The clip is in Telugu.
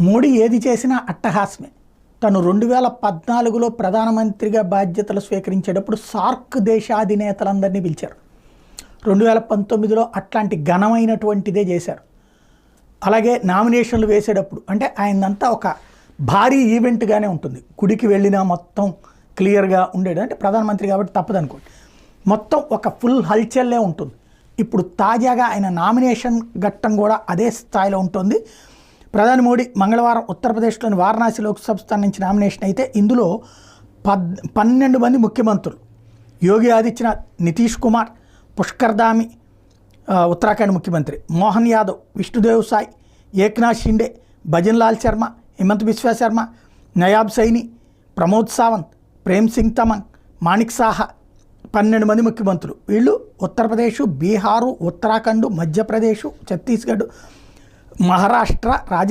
మోడీ ఏది చేసినా అట్టహాసమే. తను 2014లో ప్రధానమంత్రిగా బాధ్యతలు స్వీకరించేటప్పుడు సార్క్ దేశాధినేతలందరినీ పిలిచారు. 2019లో అట్లాంటి ఘనమైనటువంటిదే చేశారు. అలాగే నామినేషన్లు వేసేటప్పుడు అంటే ఆయనంతా ఒక భారీ ఈవెంట్గానే ఉంటుంది. గుడికి వెళ్ళినా మొత్తం క్లియర్గా ఉండేది, అంటే ప్రధానమంత్రి కాబట్టి తప్పదనుకోండి, మొత్తం ఒక ఫుల్ హల్చల్లే ఉంటుంది. ఇప్పుడు తాజాగా ఆయన నామినేషన్ ఘట్టం కూడా అదే స్థాయిలో ఉంటుంది. ప్రధాని మోడీ మంగళవారం ఉత్తరప్రదేశ్లోని వారణాసి లోక్సభ స్థానం నుంచి నామినేషన్ అయితే ఇందులో 12 మంది ముఖ్యమంత్రులు, యోగి ఆదిత్యనాథ్, నితీష్ కుమార్, పుష్కర్ ధామి ఉత్తరాఖండ్ ముఖ్యమంత్రి, మోహన్ యాదవ్, విష్ణుదేవ్ సాయ్, ఏక్నాథ్ షిండే, భజన్ లాల్ శర్మ, హిమంత్ బిశ్వా శర్మ, నయాబ్ సైని, ప్రమోద్ సావంత్, ప్రేమ్ సింగ్ తమంగ్, మాణిక్ సాహా, 12 మంది ముఖ్యమంత్రులు. వీళ్ళు ఉత్తరప్రదేశ్, బీహారు, ఉత్తరాఖండ్, మధ్యప్రదేశ్, ఛత్తీస్గఢ్, మహారాష్ట్ర, రాజస్థాన్